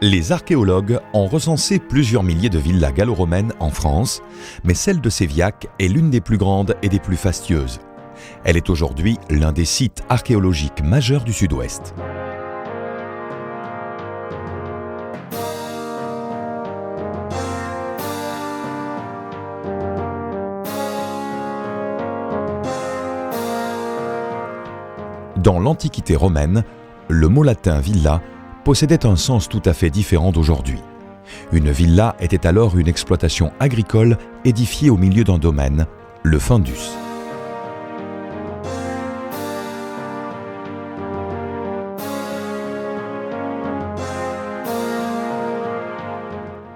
Les archéologues ont recensé plusieurs milliers de villas gallo-romaines en France, mais celle de Séviac est l'une des plus grandes et des plus fastueuses. Elle est aujourd'hui l'un des sites archéologiques majeurs du Sud-Ouest. Dans l'Antiquité romaine, le mot latin villa possédait un sens tout à fait différent d'aujourd'hui. Une villa était alors une exploitation agricole édifiée au milieu d'un domaine, le fundus.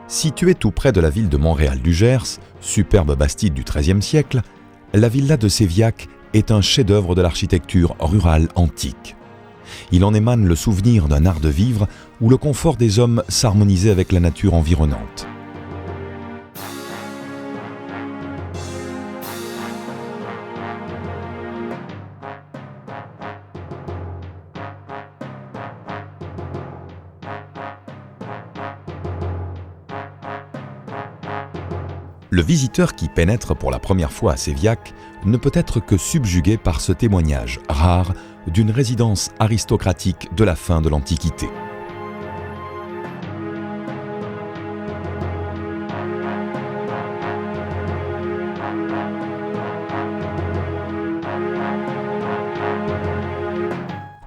Située tout près de la ville de Montréal du Gers, superbe bastide du XIIIe siècle, la villa de Séviac est un chef-d'œuvre de l'architecture rurale antique. Il en émane le souvenir d'un art de vivre où le confort des hommes s'harmonisait avec la nature environnante. Le visiteur qui pénètre pour la première fois à Séviac ne peut être que subjugué par ce témoignage rare d'une résidence aristocratique de la fin de l'Antiquité.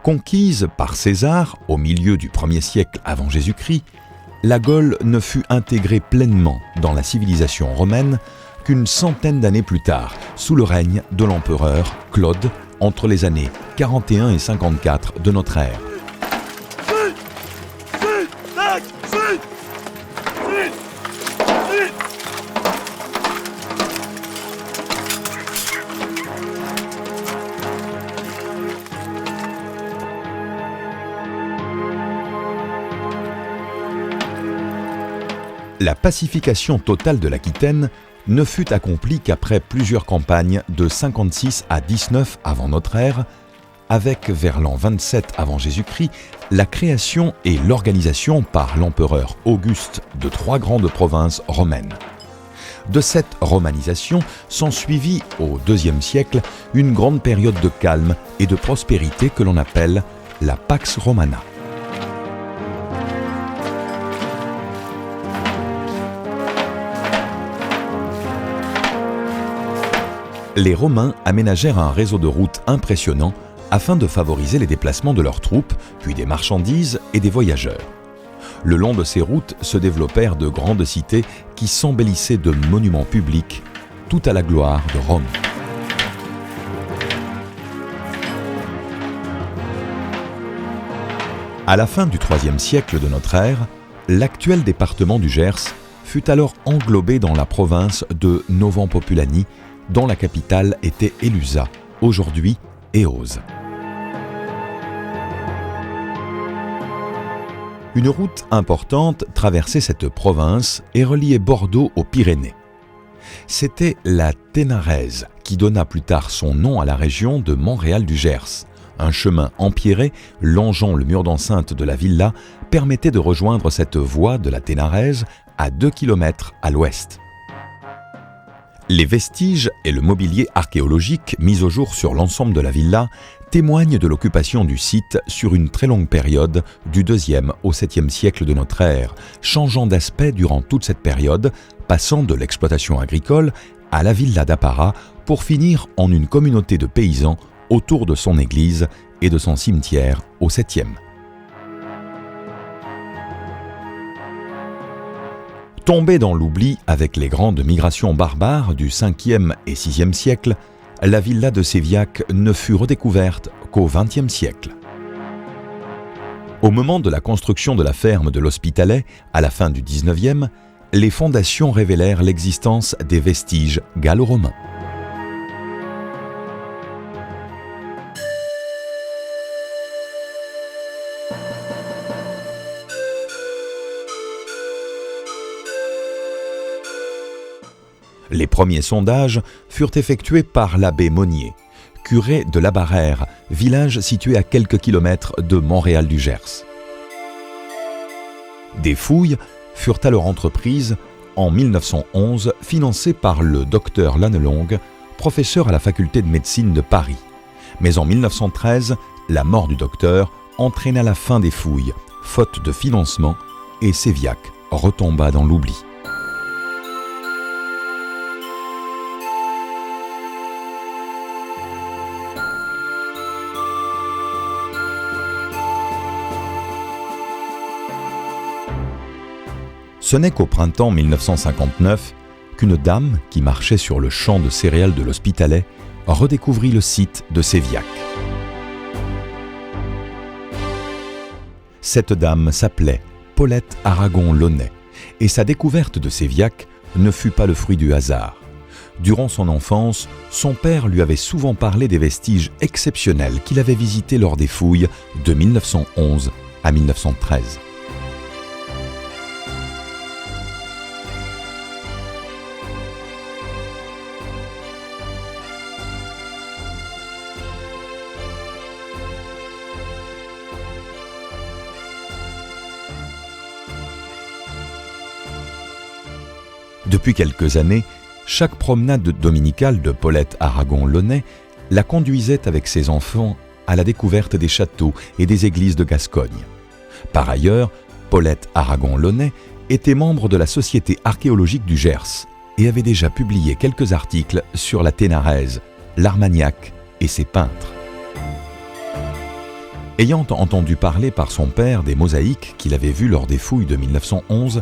Conquise par César au milieu du 1er siècle avant Jésus-Christ, la Gaule ne fut intégrée pleinement dans la civilisation romaine qu'une centaine d'années plus tard, sous le règne de l'empereur Claude, entre les années 41 et 54 de notre ère. La pacification totale de l'Aquitaine ne fut accomplie qu'après plusieurs campagnes de 56 à 19 avant notre ère, avec vers l'an 27 avant Jésus-Christ, la création et l'organisation par l'empereur Auguste de 3 grandes provinces romaines. De cette romanisation s'ensuivit au IIe siècle une grande période de calme et de prospérité que l'on appelle la Pax Romana. Les Romains aménagèrent un réseau de routes impressionnant afin de favoriser les déplacements de leurs troupes, puis des marchandises et des voyageurs. Le long de ces routes se développèrent de grandes cités qui s'embellissaient de monuments publics, tout à la gloire de Rome. À la fin du IIIe siècle de notre ère, l'actuel département du Gers fut alors englobé dans la province de Novem Populani, dont la capitale était Élusa, aujourd'hui Éose. Une route importante traversait cette province et reliait Bordeaux aux Pyrénées. C'était la Ténarèse qui donna plus tard son nom à la région de Montréal du Gers. Un chemin empierré, longeant le mur d'enceinte de la villa, permettait de rejoindre cette voie de la Ténarèse à 2 km à l'ouest. Les vestiges et le mobilier archéologique mis au jour sur l'ensemble de la villa témoignent de l'occupation du site sur une très longue période du IIe au 7e siècle de notre ère, changeant d'aspect durant toute cette période, passant de l'exploitation agricole à la villa d'apparat pour finir en une communauté de paysans autour de son église et de son cimetière au 7e. Tombée dans l'oubli avec les grandes migrations barbares du 5e et 6e siècle, la villa de Séviac ne fut redécouverte qu'au 20e siècle. Au moment de la construction de la ferme de l'Hospitalet, à la fin du 19e, les fondations révélèrent l'existence des vestiges gallo-romains. Les premiers sondages furent effectués par l'abbé Monnier, curé de La Barrère, village situé à quelques kilomètres de Montréal du Gers. Des fouilles furent alors entreprises en 1911, financées par le docteur Lannelongue, professeur à la faculté de médecine de Paris. Mais en 1913, la mort du docteur entraîna la fin des fouilles, faute de financement, et Séviac retomba dans l'oubli. Ce n'est qu'au printemps 1959 qu'une dame qui marchait sur le champ de céréales de l'Hospitalet redécouvrit le site de Séviac. Cette dame s'appelait Paulette Aragon-Launay et sa découverte de Séviac ne fut pas le fruit du hasard. Durant son enfance, son père lui avait souvent parlé des vestiges exceptionnels qu'il avait visités lors des fouilles de 1911 à 1913. Depuis quelques années, chaque promenade dominicale de Paulette Aragon-Launay la conduisait avec ses enfants à la découverte des châteaux et des églises de Gascogne. Par ailleurs, Paulette Aragon-Launay était membre de la Société archéologique du Gers et avait déjà publié quelques articles sur la Ténarèze, l'Armagnac et ses peintres. Ayant entendu parler par son père des mosaïques qu'il avait vues lors des fouilles de 1911,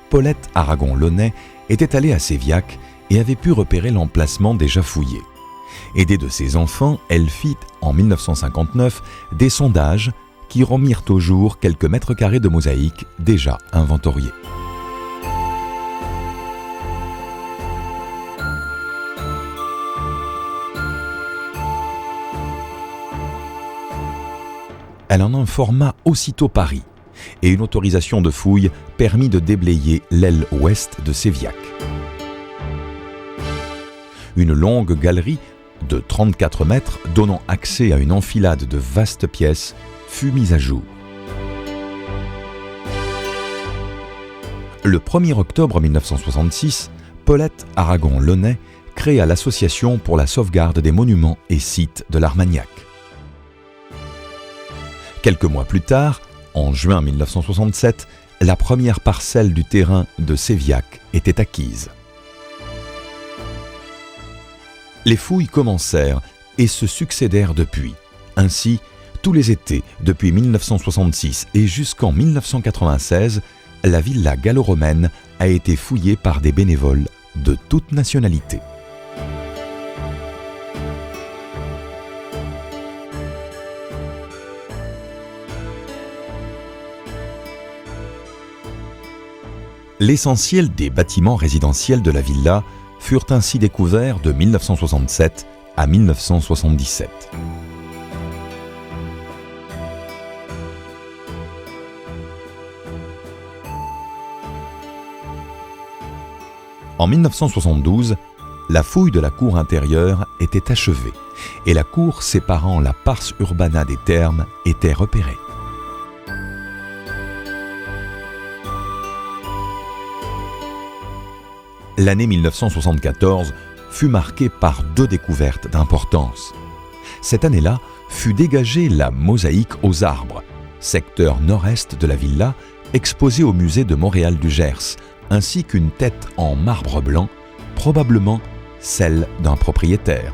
Paulette Aragon-Launay était allée à Séviac et avait pu repérer l'emplacement déjà fouillé. Aidée de ses enfants, elle fit, en 1959, des sondages qui remirent au jour quelques mètres carrés de mosaïques déjà inventoriés. Elle en informa aussitôt Paris, et une autorisation de fouille permit de déblayer l'aile ouest de Séviac. Une longue galerie de 34 mètres donnant accès à une enfilade de vastes pièces fut mise à jour. Le 1er octobre 1966, Paulette Aragon-Launay créa l'Association pour la sauvegarde des monuments et sites de l'Armagnac. Quelques mois plus tard, en juin 1967, la première parcelle du terrain de Séviac était acquise. Les fouilles commencèrent et se succédèrent depuis. Ainsi, tous les étés, depuis 1966 et jusqu'en 1996, la villa gallo-romaine a été fouillée par des bénévoles de toute nationalité. L'essentiel des bâtiments résidentiels de la villa furent ainsi découverts de 1967 à 1977. En 1972, la fouille de la cour intérieure était achevée et la cour séparant la pars urbana des thermes était repérée. L'année 1974 fut marquée par deux découvertes d'importance. Cette année-là fut dégagée la mosaïque aux arbres, secteur nord-est de la villa, exposée au musée de Montréal du Gers, ainsi qu'une tête en marbre blanc, probablement celle d'un propriétaire.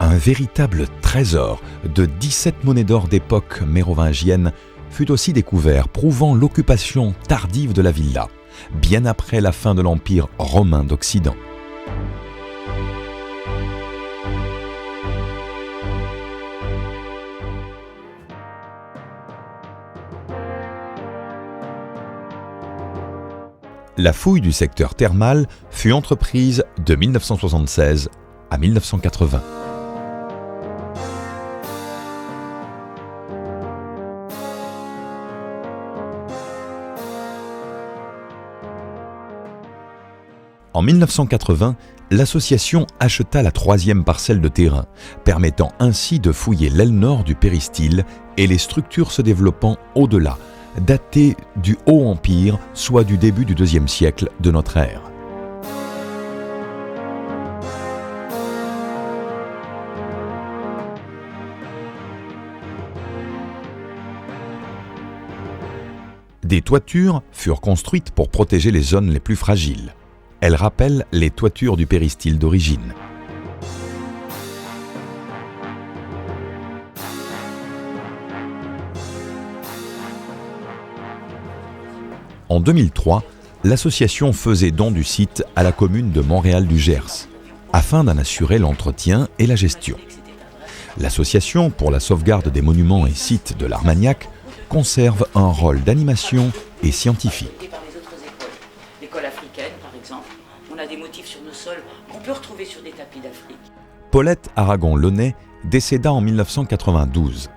Un véritable trésor de 17 monnaies d'or d'époque mérovingienne fut aussi découvert, prouvant l'occupation tardive de la villa, bien après la fin de l'Empire romain d'Occident. La fouille du secteur thermal fut entreprise de 1976 à 1980. En 1980, l'association acheta la 3e parcelle de terrain, permettant ainsi de fouiller l'aile nord du péristyle et les structures se développant au-delà, datées du Haut Empire, soit du début du IIe siècle de notre ère. Des toitures furent construites pour protéger les zones les plus fragiles. Elles rappellent les toitures du péristyle d'origine. En 2003, l'association faisait don du site à la commune de Montréal-du-Gers, afin d'en assurer l'entretien et la gestion. L'association pour la sauvegarde des monuments et sites de l'Armagnac conserve un rôle d'animation et scientifique. L'école africaine, par exemple, on a des motifs sur nos sols qu'on peut retrouver sur des tapis d'Afrique. Paulette Aragon-Launay décéda en 1992.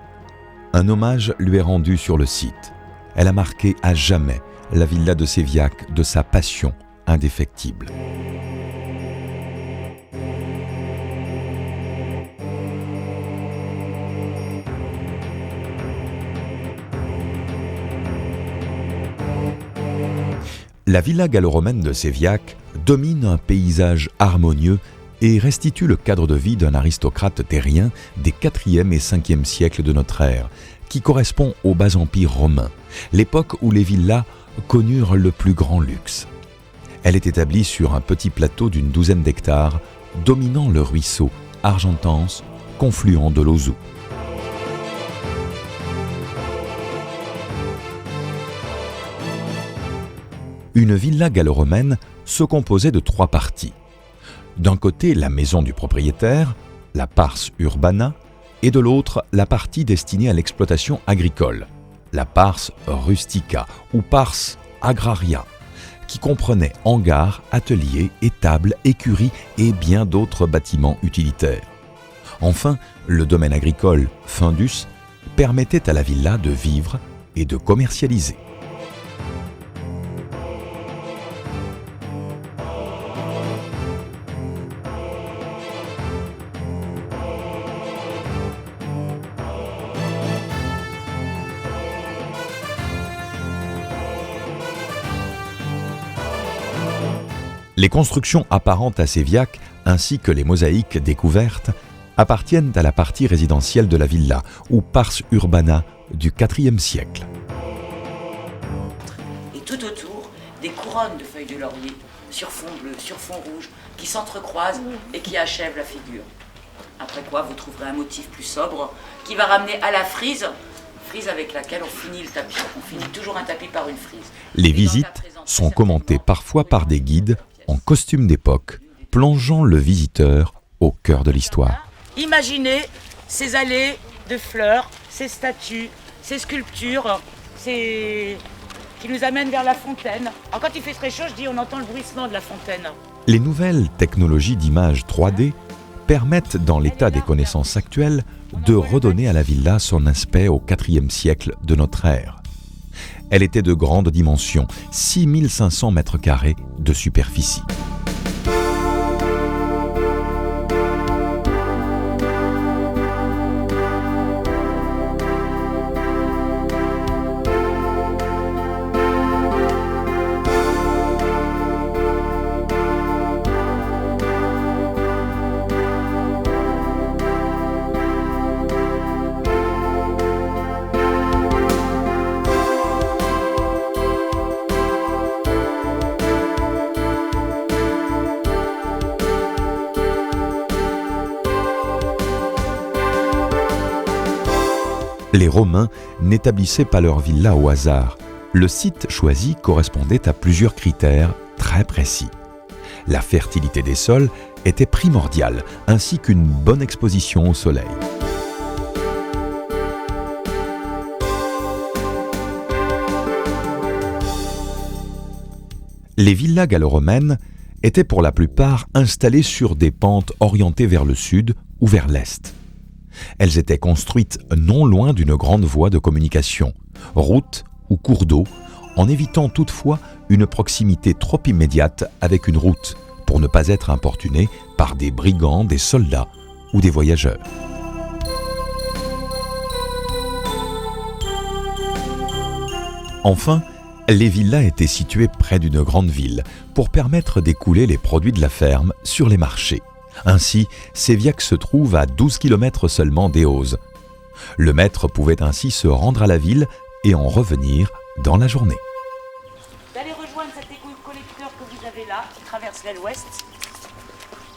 Un hommage lui est rendu sur le site. Elle a marqué à jamais la villa de Séviac de sa passion indéfectible. La villa gallo-romaine de Séviac domine un paysage harmonieux et restitue le cadre de vie d'un aristocrate terrien des 4e et 5e siècles de notre ère, qui correspond au bas-empire romain, l'époque où les villas connurent le plus grand luxe. Elle est établie sur un petit plateau d'une douzaine d'hectares, dominant le ruisseau Argentance, confluent de l'Auzou. Une villa gallo-romaine se composait de 3 parties. D'un côté, la maison du propriétaire, la pars urbana, et de l'autre, la partie destinée à l'exploitation agricole, la pars rustica ou pars agraria, qui comprenait hangars, ateliers, étables, écuries et bien d'autres bâtiments utilitaires. Enfin, le domaine agricole fundus permettait à la villa de vivre et de commercialiser. Les constructions apparentes à Séviac, ainsi que les mosaïques découvertes, appartiennent à la partie résidentielle de la villa, ou pars urbana du IVe siècle. Et tout autour, des couronnes de feuilles de laurier, sur fond bleu, sur fond rouge, qui s'entrecroisent et qui achèvent la figure. Après quoi, vous trouverez un motif plus sobre, qui va ramener à la frise avec laquelle on finit le tapis. On finit toujours un tapis par une frise. Les visites sont commentées parfois par des guides en costume d'époque, plongeant le visiteur au cœur de l'histoire. Imaginez ces allées de fleurs, ces statues, ces sculptures, qui nous amènent vers la fontaine. Alors quand il fait très chaud, je dis on entend le bruissement de la fontaine. Les nouvelles technologies d'image 3D permettent, dans l'état des connaissances actuelles, de redonner à la villa son aspect au IVe siècle de notre ère. Elle était de grande dimension, 6500 mètres carrés de superficie. Les Romains n'établissaient pas leur villa au hasard. Le site choisi correspondait à plusieurs critères très précis. La fertilité des sols était primordiale, ainsi qu'une bonne exposition au soleil. Les villas gallo-romaines étaient pour la plupart installées sur des pentes orientées vers le sud ou vers l'est. Elles étaient construites non loin d'une grande voie de communication, route ou cours d'eau, en évitant toutefois une proximité trop immédiate avec une route, pour ne pas être importunés par des brigands, des soldats ou des voyageurs. Enfin, les villas étaient situées près d'une grande ville pour permettre d'écouler les produits de la ferme sur les marchés. Ainsi, Séviac se trouve à 12 km seulement d'Éoz. Le maître pouvait ainsi se rendre à la ville et en revenir dans la journée. Vous allez rejoindre cet égout collecteur que vous avez là, qui traverse l'aile ouest.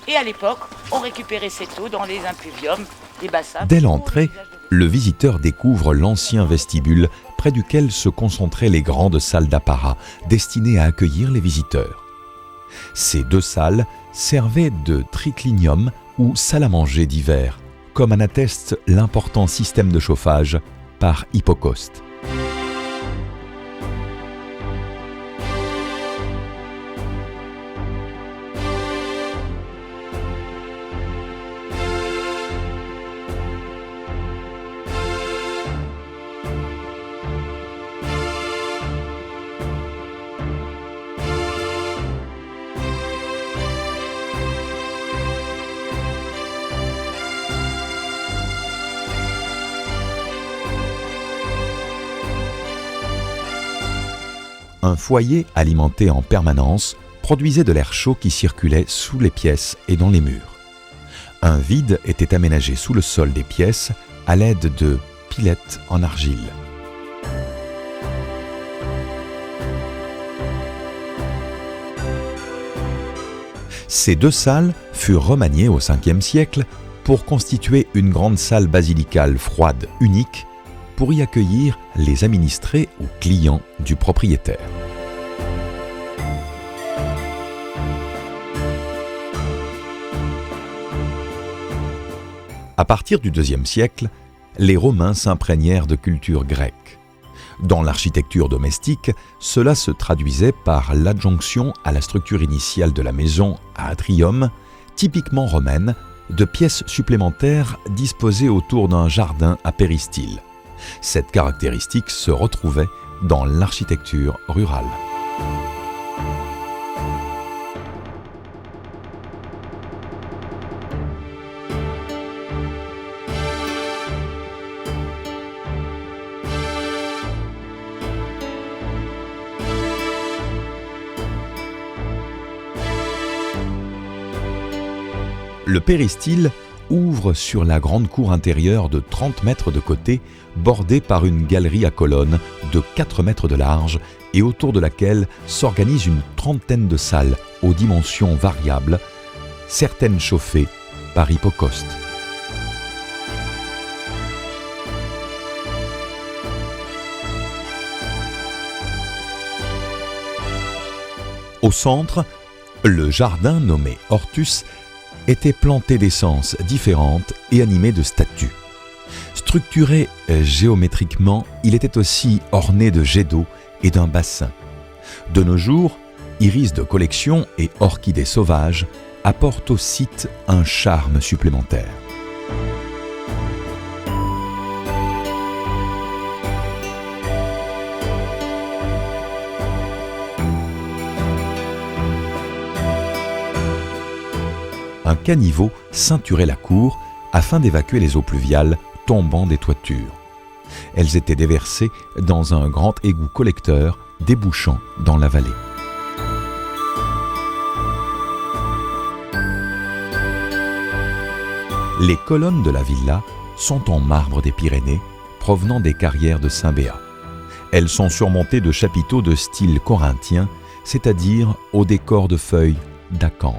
Et à l'époque, on récupérait cette eau dans les impluviums, les bassins. Dès l'entrée, le visiteur découvre l'ancien vestibule près duquel se concentraient les grandes salles d'apparat destinées à accueillir les visiteurs. Ces deux salles servaient de triclinium ou salle à manger d'hiver, comme en atteste l'important système de chauffage par Hypocaustes. Un foyer alimenté en permanence produisait de l'air chaud qui circulait sous les pièces et dans les murs. Un vide était aménagé sous le sol des pièces à l'aide de pilettes en argile. Ces deux salles furent remaniées au Ve siècle pour constituer une grande salle basilicale froide unique pour y accueillir les administrés ou clients du propriétaire. À partir du IIe siècle, les Romains s'imprégnèrent de culture grecque. Dans l'architecture domestique, cela se traduisait par l'adjonction à la structure initiale de la maison à atrium, typiquement romaine, de pièces supplémentaires disposées autour d'un jardin à péristyle. Cette caractéristique se retrouvait dans l'architecture rurale. Le péristyle ouvre sur la grande cour intérieure de 30 mètres de côté, bordée par une galerie à colonnes de 4 mètres de large et autour de laquelle s'organise une trentaine de salles aux dimensions variables, certaines chauffées par Hypocaustes. Au centre, le jardin nommé Hortus était planté d'essences différentes et animé de statues. Structuré géométriquement, il était aussi orné de jets d'eau et d'un bassin. De nos jours, iris de collection et orchidées sauvages apportent au site un charme supplémentaire. Un caniveau ceinturait la cour afin d'évacuer les eaux pluviales tombant des toitures. Elles étaient déversées dans un grand égout collecteur débouchant dans la vallée. Les colonnes de la villa sont en marbre des Pyrénées, provenant des carrières de Saint-Béat. Elles sont surmontées de chapiteaux de style corinthien, c'est-à-dire au décor de feuilles d'acanthe.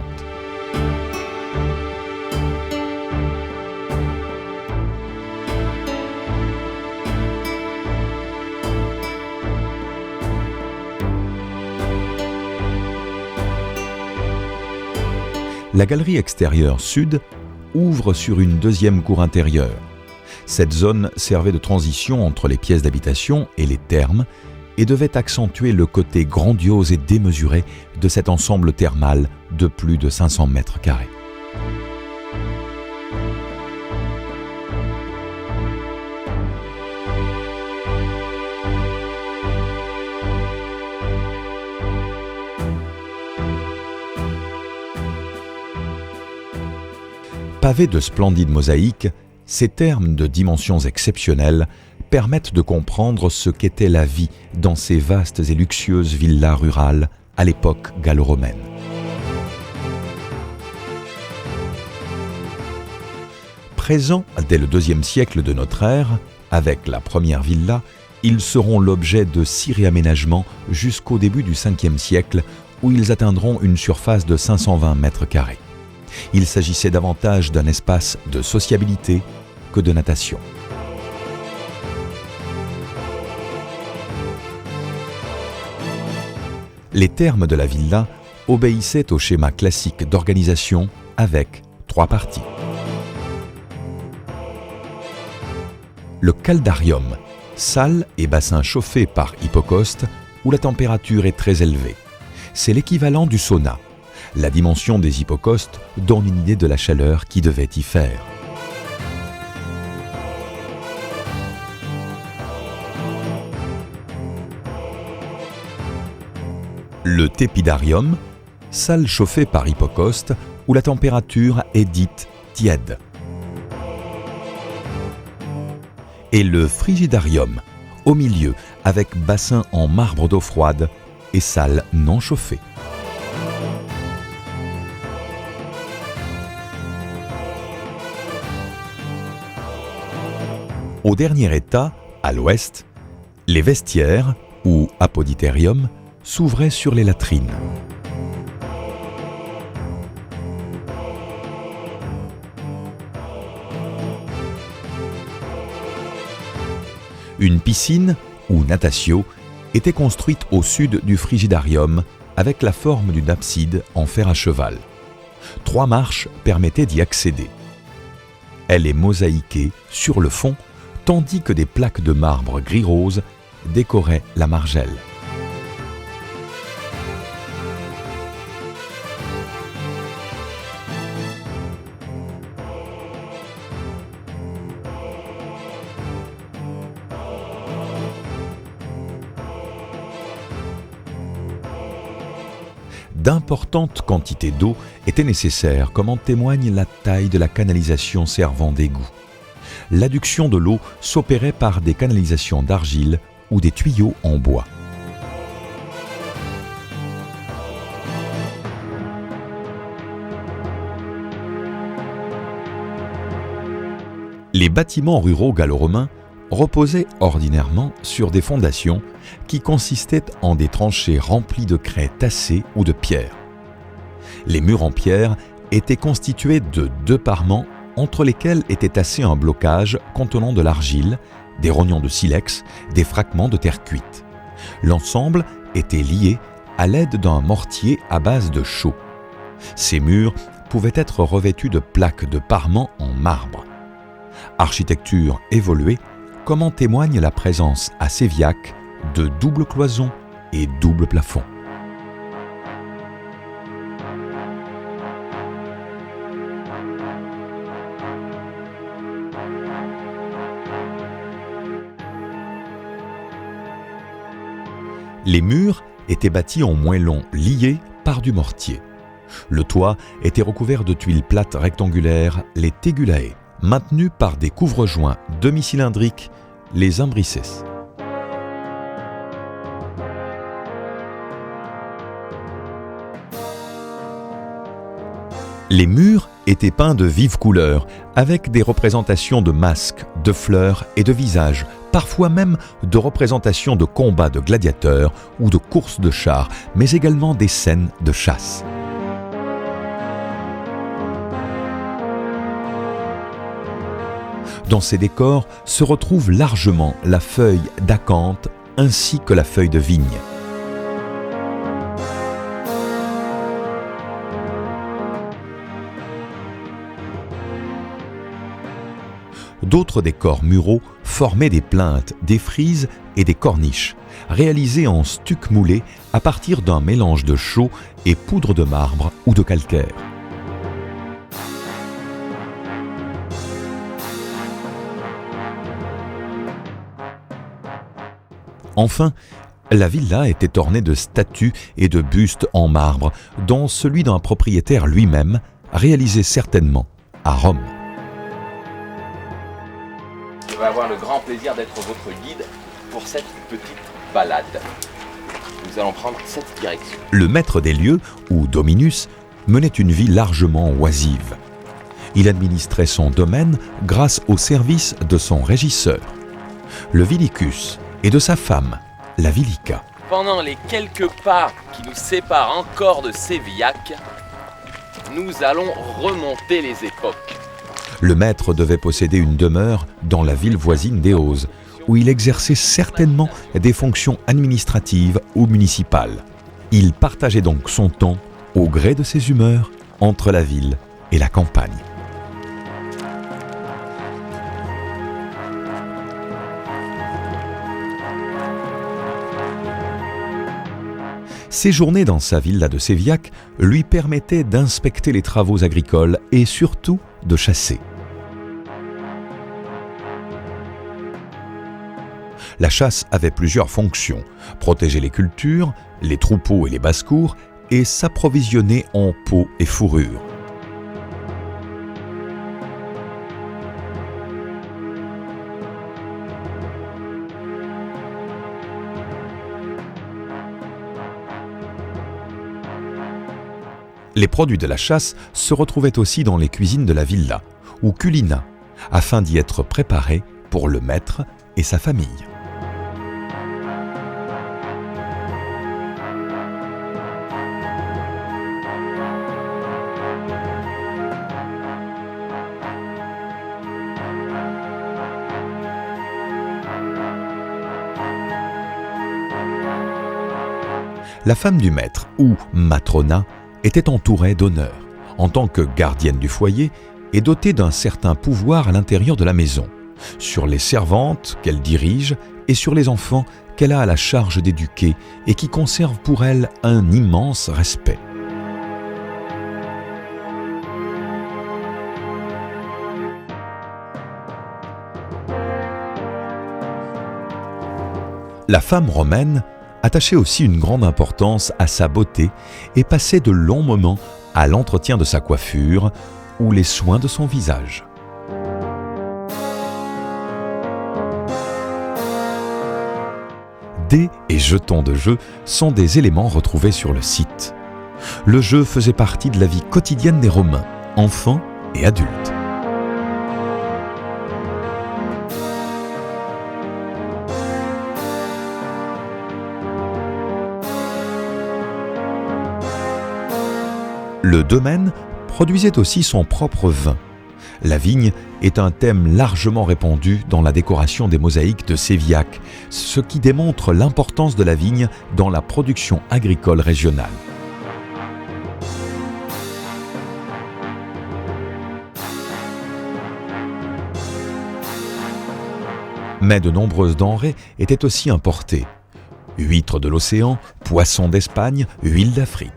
La galerie extérieure sud ouvre sur une deuxième cour intérieure. Cette zone servait de transition entre les pièces d'habitation et les thermes et devait accentuer le côté grandiose et démesuré de cet ensemble thermal de plus de 500 mètres carrés. Pavés de splendides mosaïques, ces termes de dimensions exceptionnelles permettent de comprendre ce qu'était la vie dans ces vastes et luxueuses villas rurales à l'époque gallo-romaine. Présents dès le IIe siècle de notre ère, avec la première villa, ils seront l'objet de 6 réaménagements jusqu'au début du Ve siècle où ils atteindront une surface de 520 mètres carrés. Il s'agissait davantage d'un espace de sociabilité que de natation. Les termes de la villa obéissaient au schéma classique d'organisation avec 3 parties. Le caldarium, salle et bassin chauffés par hypocauste où la température est très élevée. C'est l'équivalent du sauna. La dimension des hypocaustes donne une idée de la chaleur qui devait y faire. Le tépidarium, salle chauffée par hypocauste où la température est dite tiède. Et le frigidarium, au milieu, avec bassin en marbre d'eau froide et salle non chauffée. Au dernier état, à l'ouest, les vestiaires, ou apoditérium, s'ouvraient sur les latrines. Une piscine, ou natatio, était construite au sud du frigidarium avec la forme d'une abside en fer à cheval. 3 marches permettaient d'y accéder. Elle est mosaïquée sur le fond, tandis que des plaques de marbre gris-rose décoraient la margelle. D'importantes quantités d'eau étaient nécessaires, comme en témoigne la taille de la canalisation servant d'égout. L'adduction de l'eau s'opérait par des canalisations d'argile ou des tuyaux en bois. Les bâtiments ruraux gallo-romains reposaient ordinairement sur des fondations qui consistaient en des tranchées remplies de craie tassée ou de pierre. Les murs en pierre étaient constitués de 2 parements entre lesquels était tassé un blocage contenant de l'argile, des rognons de silex, des fragments de terre cuite. L'ensemble était lié à l'aide d'un mortier à base de chaux. Ces murs pouvaient être revêtus de plaques de parements en marbre. Architecture évoluée, comme en témoigne la présence à Sévillac de doubles cloisons et doubles plafonds. Les murs étaient bâtis en moellons liés par du mortier. Le toit était recouvert de tuiles plates rectangulaires, les tegulae, maintenues par des couvre-joints demi-cylindriques, les imbrices. Les murs étaient peints de vives couleurs, avec des représentations de masques, de fleurs et de visages, parfois même de représentations de combats de gladiateurs ou de courses de chars, mais également des scènes de chasse. Dans ces décors se retrouve largement la feuille d'acanthe ainsi que la feuille de vigne. D'autres décors muraux formaient des plinthes, des frises et des corniches, réalisés en stuc moulé à partir d'un mélange de chaux et poudre de marbre ou de calcaire. Enfin, la villa était ornée de statues et de bustes en marbre, dont celui d'un propriétaire lui-même, réalisé certainement à Rome. Je vais avoir le grand plaisir d'être votre guide pour cette petite balade. Nous allons prendre cette direction. Le maître des lieux, ou dominus, menait une vie largement oisive. Il administrait son domaine grâce au service de son régisseur, le vilicus, et de sa femme, la vilica. Pendant les quelques pas qui nous séparent encore de Sévillac, nous allons remonter les époques. Le maître devait posséder une demeure dans la ville voisine d'Éose, où il exerçait certainement des fonctions administratives ou municipales. Il partageait donc son temps, au gré de ses humeurs, entre la ville et la campagne. Séjourner dans sa villa de Sévillac lui permettait d'inspecter les travaux agricoles et surtout de chasser. La chasse avait plusieurs fonctions: protéger les cultures, les troupeaux et les basses-cours, et s'approvisionner en peaux et fourrures. Les produits de la chasse se retrouvaient aussi dans les cuisines de la villa, ou culina, afin d'y être préparés pour le maître et sa famille. La femme du maître, ou matrona, était entourée d'honneur, en tant que gardienne du foyer et dotée d'un certain pouvoir à l'intérieur de la maison, sur les servantes qu'elle dirige et sur les enfants qu'elle a à la charge d'éduquer et qui conservent pour elle un immense respect. La femme romaine attachait aussi une grande importance à sa beauté et passait de longs moments à l'entretien de sa coiffure ou les soins de son visage. Dés et jetons de jeu sont des éléments retrouvés sur le site. Le jeu faisait partie de la vie quotidienne des Romains, enfants et adultes. Le domaine produisait aussi son propre vin. La vigne est un thème largement répandu dans la décoration des mosaïques de Sévillac, ce qui démontre l'importance de la vigne dans la production agricole régionale. Mais de nombreuses denrées étaient aussi importées. Huîtres de l'océan, poissons d'Espagne, huile d'Afrique.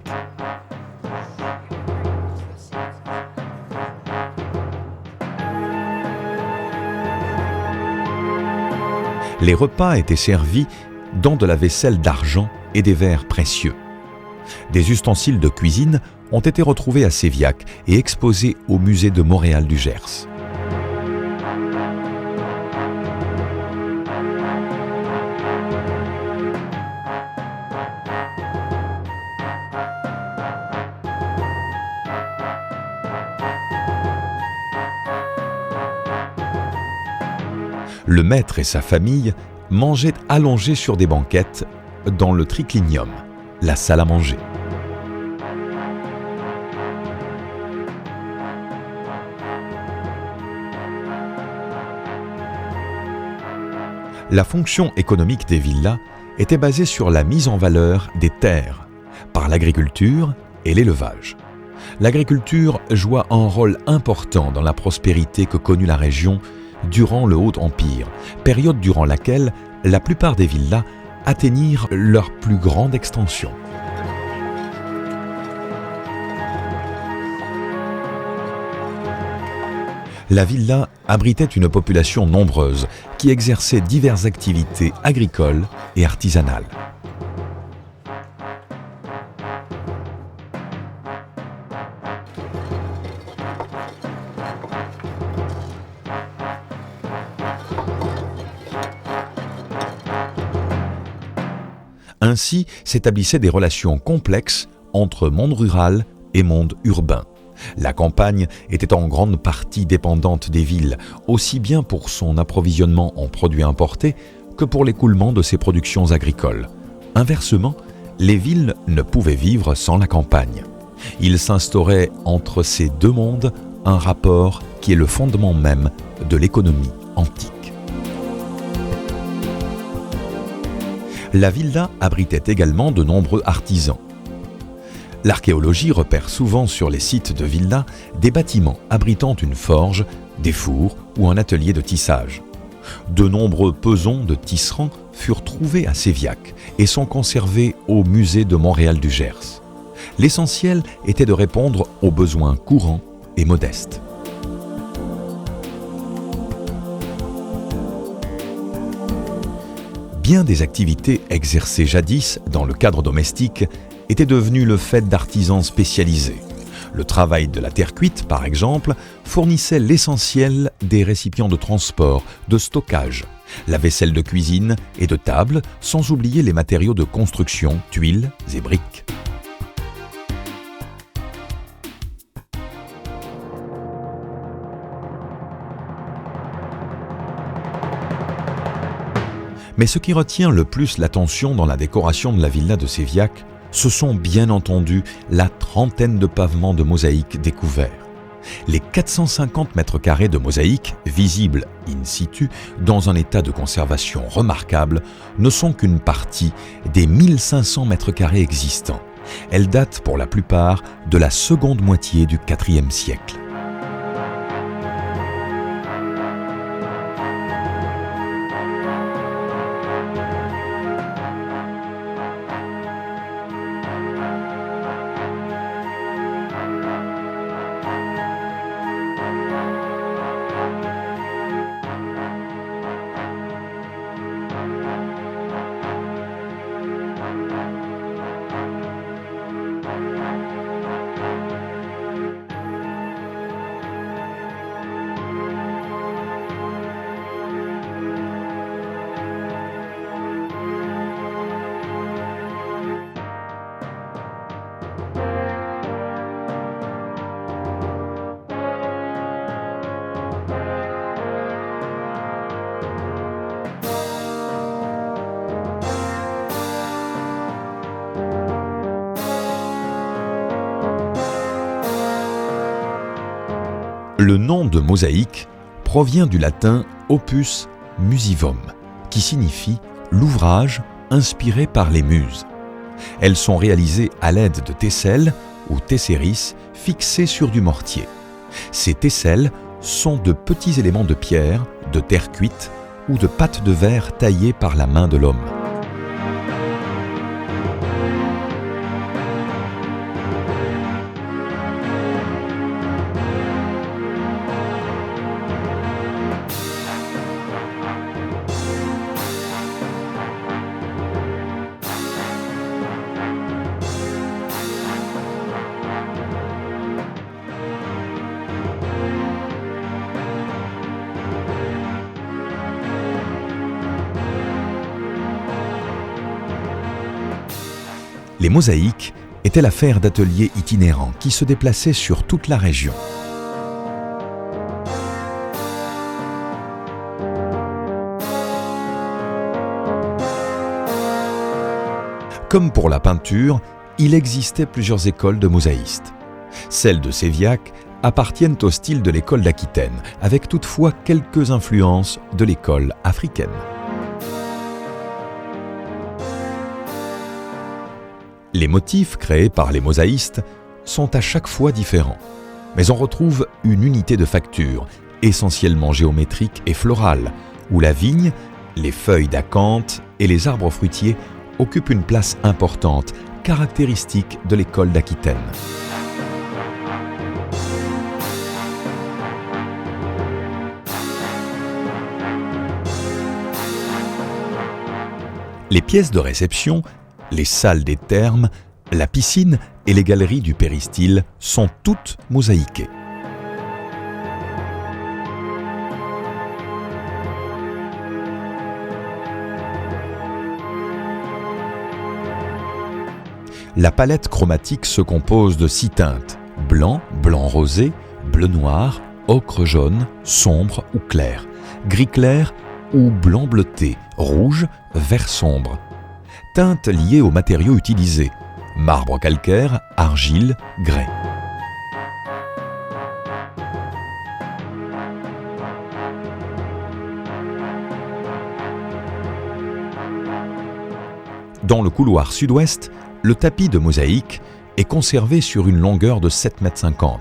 Les repas étaient servis dans de la vaisselle d'argent et des verres précieux. Des ustensiles de cuisine ont été retrouvés à Sévillac et exposés au musée de Montréal du Gers. Le maître et sa famille mangeaient allongés sur des banquettes dans le triclinium, la salle à manger. La fonction économique des villas était basée sur la mise en valeur des terres par l'agriculture et l'élevage. L'agriculture joua un rôle important dans la prospérité que connut la région durant le Haut Empire, période durant laquelle la plupart des villas atteignirent leur plus grande extension. La villa abritait une population nombreuse qui exerçait diverses activités agricoles et artisanales. Ainsi s'établissaient des relations complexes entre monde rural et monde urbain. La campagne était en grande partie dépendante des villes, aussi bien pour son approvisionnement en produits importés que pour l'écoulement de ses productions agricoles. Inversement, les villes ne pouvaient vivre sans la campagne. Il s'instaurait entre ces deux mondes un rapport qui est le fondement même de l'économie antique. La villa abritait également de nombreux artisans. L'archéologie repère souvent sur les sites de villas des bâtiments abritant une forge, des fours ou un atelier de tissage. De nombreux pesons de tisserands furent trouvés à Séviac et sont conservés au musée de Montréal du Gers. L'essentiel était de répondre aux besoins courants et modestes. Bien des activités exercées jadis dans le cadre domestique étaient devenues le fait d'artisans spécialisés. Le travail de la terre cuite, par exemple, fournissait l'essentiel des récipients de transport, de stockage, la vaisselle de cuisine et de table, sans oublier les matériaux de construction, tuiles et briques. Mais ce qui retient le plus l'attention dans la décoration de la villa de Séviac, ce sont bien entendu la trentaine de pavements de mosaïques découverts. Les 450 mètres carrés de mosaïques, visibles in situ, dans un état de conservation remarquable, ne sont qu'une partie des 1500 mètres carrés existants. Elles datent pour la plupart de la seconde moitié du IVe siècle. Le nom de mosaïque provient du latin opus musivum, qui signifie l'ouvrage inspiré par les muses. Elles sont réalisées à l'aide de tesselles ou tesseris fixés sur du mortier. Ces tesselles sont de petits éléments de pierre, de terre cuite ou de pâte de verre taillées par la main de l'homme. Les mosaïques étaient l'affaire d'ateliers itinérants qui se déplaçaient sur toute la région. Comme pour la peinture, il existait plusieurs écoles de mosaïstes. Celles de Séviac appartiennent au style de l'école d'Aquitaine, avec toutefois quelques influences de l'école africaine. Les motifs créés par les mosaïstes sont à chaque fois différents, mais on retrouve une unité de facture, essentiellement géométrique et florale, où la vigne, les feuilles d'acanthe et les arbres fruitiers occupent une place importante, caractéristique de l'école d'Aquitaine. Les pièces de réception, les salles des thermes, la piscine et les galeries du péristyle sont toutes mosaïquées. La palette chromatique se compose de 6 teintes: blanc, blanc rosé, bleu noir, ocre jaune, sombre ou clair, gris clair ou blanc bleuté, rouge, vert sombre. Teintes liées aux matériaux utilisés: marbre calcaire, argile, grès. Dans le couloir sud-ouest, le tapis de mosaïque est conservé sur une longueur de 7,50 m.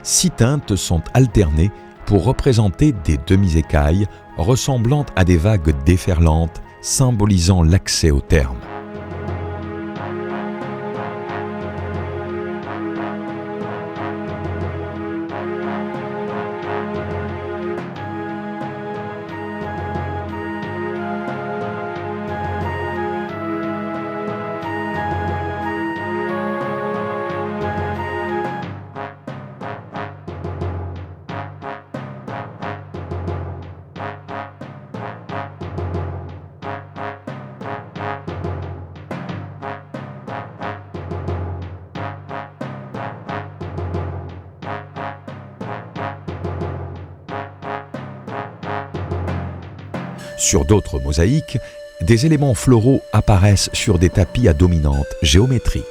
6 teintes sont alternées pour représenter des demi-écailles ressemblant à des vagues déferlantes, symbolisant l'accès au terme. Sur d'autres mosaïques, des éléments floraux apparaissent sur des tapis à dominante géométrique.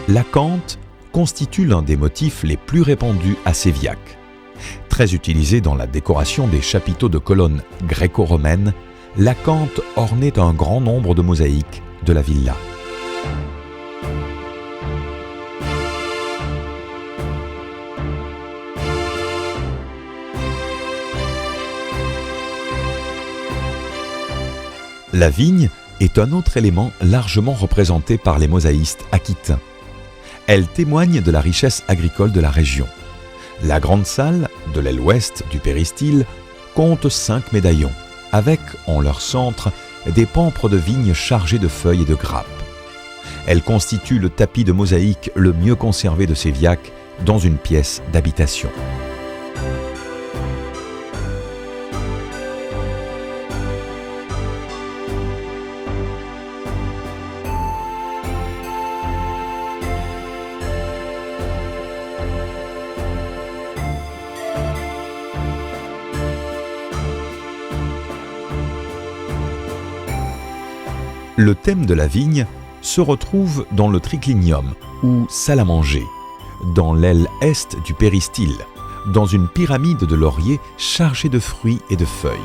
L'acanthe constitue l'un des motifs les plus répandus à Sévillac. Très utilisé dans la décoration des chapiteaux de colonnes gréco-romaines, l'acanthe ornait un grand nombre de mosaïques de la villa. La vigne est un autre élément largement représenté par les mosaïstes aquitains. Elle témoigne de la richesse agricole de la région. La grande salle, de l'aile ouest du péristyle, compte 5 médaillons, avec, en leur centre, des pampres de vigne chargés de feuilles et de grappes. Elle constitue le tapis de mosaïque le mieux conservé de Sévillac dans une pièce d'habitation. Le thème de la vigne se retrouve dans le triclinium, ou salle à manger, dans l'aile est du péristyle, dans une pyramide de lauriers chargée de fruits et de feuilles.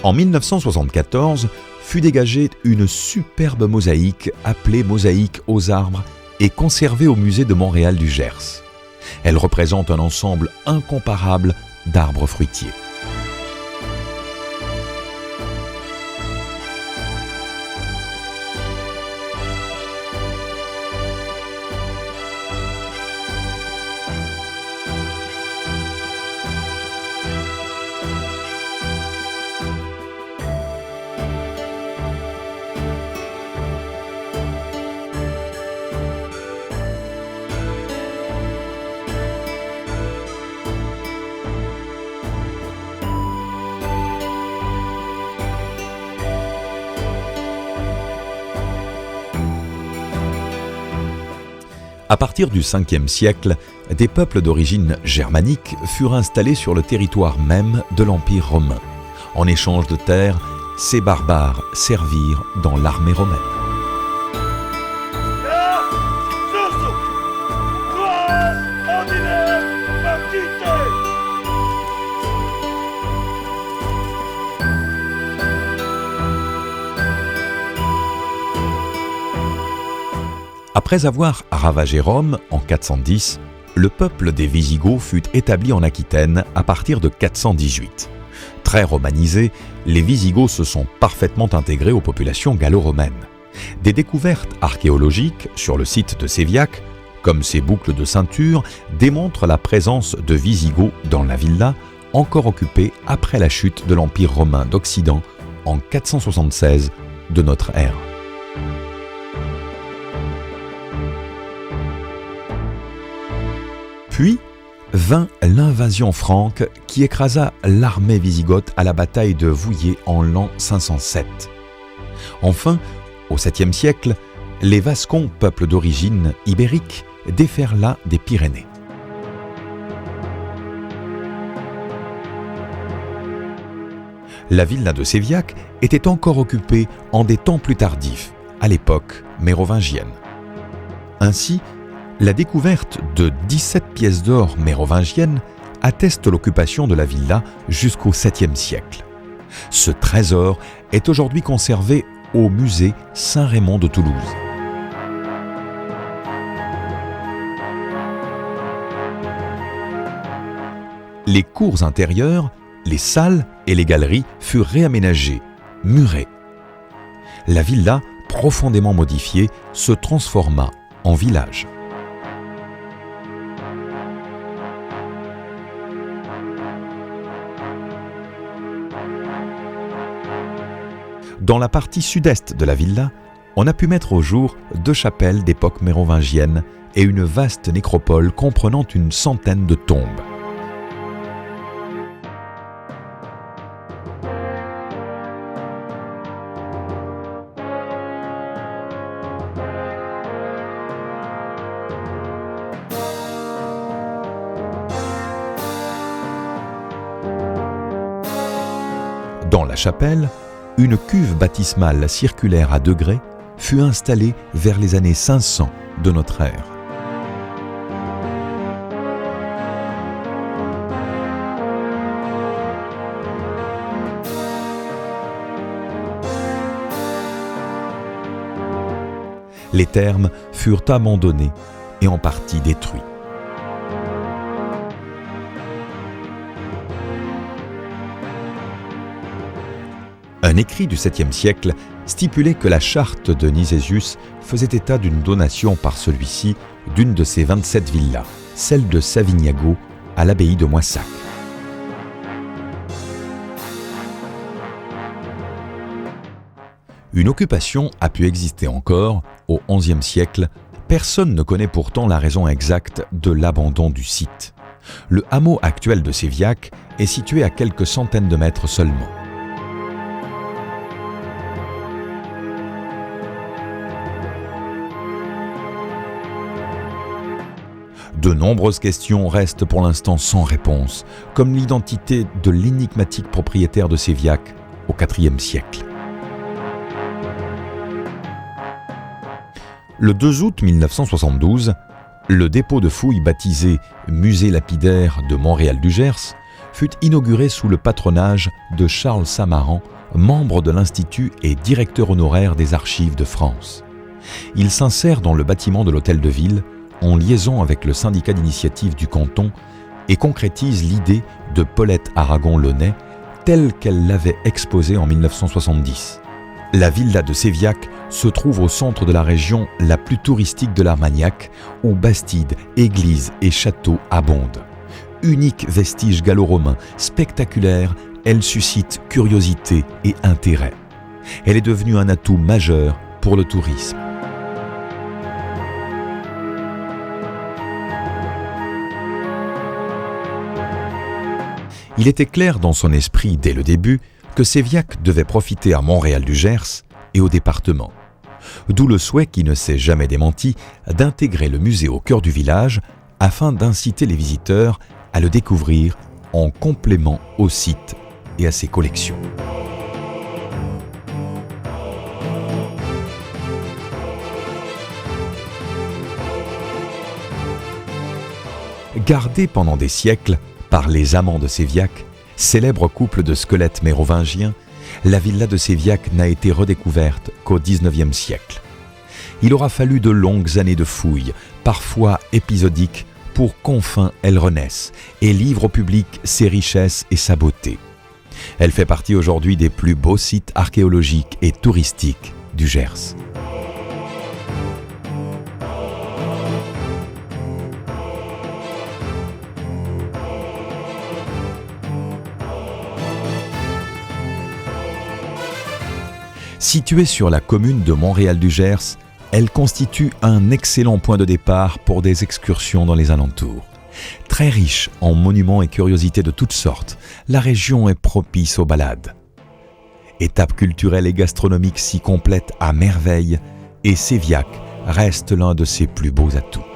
En 1974, fut dégagée une superbe mosaïque appelée Mosaïque aux arbres et conservée au musée de Montréal du Gers. Elle représente un ensemble incomparable d'arbres fruitiers. À partir du 5e siècle, des peuples d'origine germanique furent installés sur le territoire même de l'Empire romain. En échange de terres, ces barbares servirent dans l'armée romaine. Après avoir ravagé Rome en 410, le peuple des Wisigoths fut établi en Aquitaine à partir de 418. Très romanisés, les Wisigoths se sont parfaitement intégrés aux populations gallo-romaines. Des découvertes archéologiques sur le site de Séviac, comme ces boucles de ceinture, démontrent la présence de Wisigoths dans la villa, encore occupée après la chute de l'Empire romain d'Occident en 476 de notre ère. Puis vint l'invasion franque qui écrasa l'armée wisigothe à la bataille de Vouillé en l'an 507. Enfin, au 7e siècle, les Vascons, peuple d'origine ibérique, déferla des Pyrénées. La villa de Séviac était encore occupée en des temps plus tardifs, à l'époque mérovingienne. Ainsi, la découverte de 17 pièces d'or mérovingiennes atteste l'occupation de la villa jusqu'au 7e siècle. Ce trésor est aujourd'hui conservé au musée Saint-Raymond de Toulouse. Les cours intérieures, les salles et les galeries furent réaménagées, murées. La villa, profondément modifiée, se transforma en village. Dans la partie sud-est de la villa, on a pu mettre au jour 2 chapelles d'époque mérovingienne et une vaste nécropole comprenant une centaine de tombes. Dans la chapelle, une cuve baptismale circulaire à degrés fut installée vers les années 500 de notre ère. Les thermes furent abandonnés et en partie détruits. Un écrit du 7e siècle stipulait que la charte de Nicesus faisait état d'une donation par celui-ci d'une de ses 27 villas, celle de Savignago, à l'abbaye de Moissac. Une occupation a pu exister encore au XIe siècle. Personne ne connaît pourtant la raison exacte de l'abandon du site. Le hameau actuel de Séviac est situé à quelques centaines de mètres seulement. De nombreuses questions restent pour l'instant sans réponse, comme l'identité de l'énigmatique propriétaire de Séviac au IVe siècle. Le 2 août 1972, le dépôt de fouilles baptisé Musée lapidaire de Montréal-du-Gers fut inauguré sous le patronage de Charles Samaran, membre de l'Institut et directeur honoraire des Archives de France. Il s'insère dans le bâtiment de l'Hôtel de Ville, en liaison avec le syndicat d'initiative du canton, et concrétise l'idée de Paulette Aragon-Launay telle qu'elle l'avait exposée en 1970. La villa de Séviac se trouve au centre de la région la plus touristique de l'Armagnac, où bastides, églises et châteaux abondent. Unique vestige gallo-romain, spectaculaire, elle suscite curiosité et intérêt. Elle est devenue un atout majeur pour le tourisme. Il était clair dans son esprit dès le début que Séviac devait profiter à Montréal-du-Gers et au département. D'où le souhait qui ne s'est jamais démenti d'intégrer le musée au cœur du village afin d'inciter les visiteurs à le découvrir en complément au site et à ses collections. Gardé pendant des siècles par les amants de Séviac, célèbre couple de squelettes mérovingiens, la villa de Séviac n'a été redécouverte qu'au XIXe siècle. Il aura fallu de longues années de fouilles, parfois épisodiques, pour qu'enfin elle renaisse et livre au public ses richesses et sa beauté. Elle fait partie aujourd'hui des plus beaux sites archéologiques et touristiques du Gers. Située sur la commune de Montréal-du-Gers, elle constitue un excellent point de départ pour des excursions dans les alentours. Très riche en monuments et curiosités de toutes sortes, la région est propice aux balades. Étape culturelle et gastronomique s'y complète à merveille et Séviac reste l'un de ses plus beaux atouts.